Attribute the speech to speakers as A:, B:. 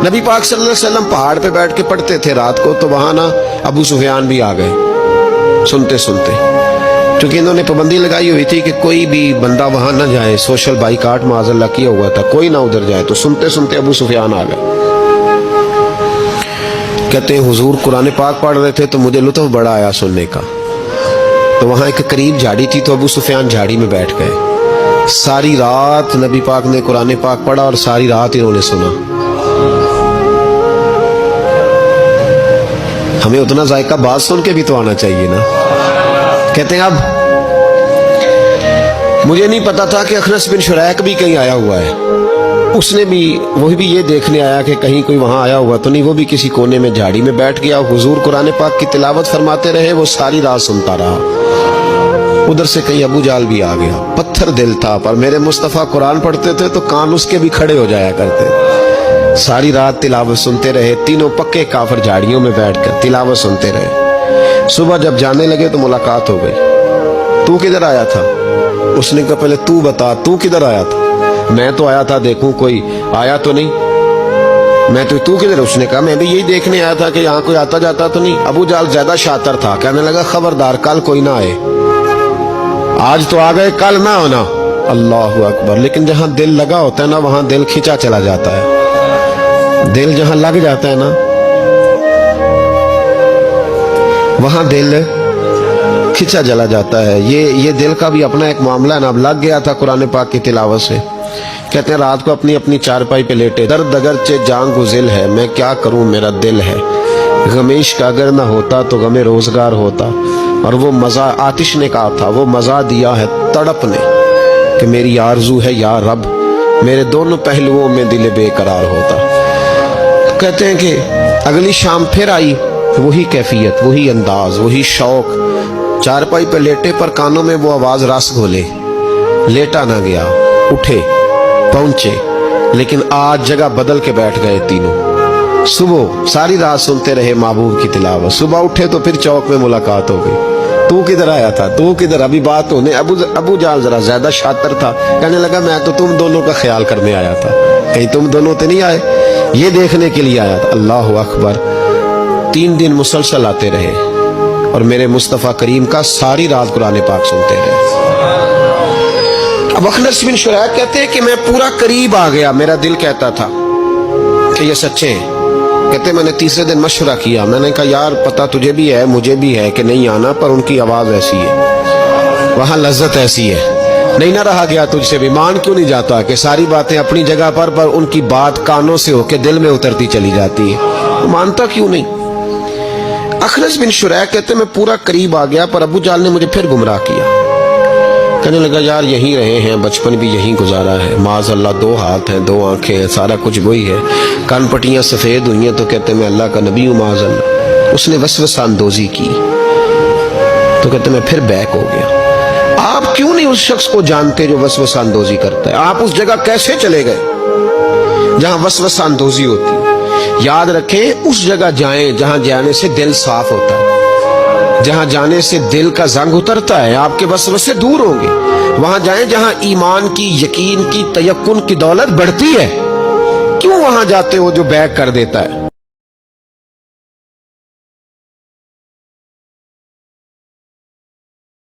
A: نبی پاک صلی اللہ علیہ وسلم پہاڑ پہ بیٹھ کے پڑھتے تھے رات کو، تو وہاں نا ابو سفیان بھی آ گئے سنتے سنتے، کیونکہ انہوں نے پابندی لگائی ہوئی تھی کہ کوئی بھی بندہ وہاں نہ جائے، سوشل بائیکاٹ معاذ اللہ کیا ہوا تھا، کوئی نہ ادھر جائے، تو سنتے سنتے ابو سفیان آ گئے۔ کہتے ہیں حضور قرآن پاک پڑھ رہے تھے تو مجھے لطف بڑا آیا سننے کا، تو وہاں ایک قریب جھاڑی تھی، تو ابو سفیان جھاڑی میں بیٹھ گئے۔ ساری رات نبی پاک نے قرآن پاک پڑھا اور ساری رات انہوں نے سنا۔ ہمیں اتنا ذائقہ بات سن کے بھی تو آنا چاہیے نا۔ کہتے ہیں اب مجھے نہیں پتا تھا کہ اخنس بن شریک بھی کہیں آیا ہوا ہے، اس نے بھی وہی بھی یہ دیکھنے آیا کہ کہیں کوئی وہاں آیا ہوا تو نہیں، وہ بھی کسی کونے میں جھاڑی میں بیٹھ گیا، حضور قرآن پاک کی تلاوت فرماتے رہے، وہ ساری رات سنتا رہا۔ ادھر سے کہیں ابو جال بھی آ گیا، پتھر دل تھا، پر میرے مصطفیٰ قرآن پڑھتے تھے تو کان اس کے بھی کھڑے ہو جایا کرتے۔ ساری رات تلاوت سنتے رہے، تینوں پکے کافر جھاڑیوں میں بیٹھ کر تلاوت سنتے رہے۔ صبح جب جانے لگے تو ملاقات ہو گئی۔ تو کدھر آیا تھا؟ اس نے کہا پہلے تو بتا، تو کدھر آیا تھا؟ میں تو آیا تھا دیکھوں کوئی آیا تو نہیں۔ میں تو کدھر؟ اس نے کہا میں بھی یہی دیکھنے آیا تھا کہ یہاں کوئی آتا جاتا تو نہیں۔ ابو جال زیادہ شاطر تھا، کہنے لگا خبردار کل کوئی نہ آئے، آج تو آ گئے کل نہ ہونا۔ اللہ اکبر۔ لیکن جہاں دل لگا ہوتا ہے نا وہاں دل کھینچا چلا جاتا ہے، دل جہاں لگ جاتا ہے نا وہاں دل کھینچا چلا جاتا ہے۔ یہ دل کا بھی اپنا ایک معاملہ ہے نا۔ اب لگ گیا تھا قرآن پاک کی تلاوت سے۔ کہتے ہیں رات کو اپنی چارپائی پہ لیٹے، درد اگرچہ جان گزل ہے، میں کیا کروں میرا دل ہے، غمیش کا اگر نہ ہوتا تو غم روزگار ہوتا، اور وہ مزہ آتش نے کہا تھا، وہ مزہ دیا ہے تڑپ نے کہ میری آرزو ہے یا رب میرے دونوں پہلوؤں میں دل بے قرار ہوتا۔ کہتے ہیں کہ اگلی شام پھر آئی، وہی کیفیت، وہی انداز، وہی شوق، چارپائی پہ لیٹے پر کانوں میں وہ آواز رس گھولے، لیٹا نہ گیا، اٹھے پہنچے، لیکن آج جگہ بدل کے بیٹھ گئے تینوں۔ صبح ساری رات سنتے رہے محبوب کی تلاوت، صبح اٹھے تو پھر چوک میں ملاقات ہو گئی۔ تو کدھر آیا تھا؟ تو کدھر؟ ابھی بات ہونے۔ ابو جال ذرا زیادہ شاطر تھا، کہنے لگا میں تو تم دونوں کا خیال کرنے آیا تھا، کہیں تم دونوں تو نہیں آئے، یہ دیکھنے کے لیے آیا تھا۔ اللہ اکبر۔ 3 دن مسلسل آتے رہے اور میرے مصطفیٰ کریم کا ساری رات قرآن پاک سنتے رہے۔ اب اخنس بن شریک کہتے ہیں کہ میں پورا قریب آ گیا، میرا دل کہتا تھا کہ یہ سچے ہیں۔ کہتے میں نے تیسرے دن مشورہ کیا، میں نے کہا یار پتہ تجھے بھی ہے مجھے بھی ہے کہ نہیں آنا، پر ان کی آواز ایسی ہے، وہاں لذت ایسی ہے، نہیں نہ رہا گیا تجھ سے بھی۔ مان کیوں نہیں جاتا کہ ساری باتیں اپنی جگہ پر ان کی بات کانوں سے ہو کے دل میں اترتی چلی جاتی ہے، مانتا کیوں نہیں؟ اخنس بن شریک کہتے میں پورا قریب آ گیا، پر ابو جال نے مجھے پھر گمراہ کیا۔ کہنے لگا یار یہیں رہے ہیں، بچپن بھی یہیں گزارا ہے، معاذ اللہ 2 ہاتھ ہیں 2 آنکھیں ہیں، سارا کچھ وہی ہے، کان پٹیاں سفید ہوئی ہیں تو کہتے میں اللہ کا نبی ہوں معاذ اللہ۔ اس نے وسوسہ اندوزی کی تو کہتے میں پھر بیک ہو گیا۔ آپ کیوں نہیں اس شخص کو جانتے جو وسوسہ اندوزی کرتا ہے؟ آپ اس جگہ کیسے چلے گئے جہاں وسوسہ اندوزی ہوتی ہے؟ یاد رکھیں اس جگہ جائیں جہاں جانے سے دل صاف ہوتا ہے، جہاں جانے سے دل کا زنگ اترتا ہے، آپ کے وسوسے دور ہوں گے۔ وہاں جائیں جہاں ایمان کی، یقین کی، تیقن کی دولت بڑھتی ہے۔ کیوں وہاں جاتے ہو جو بیک کر دیتا ہے؟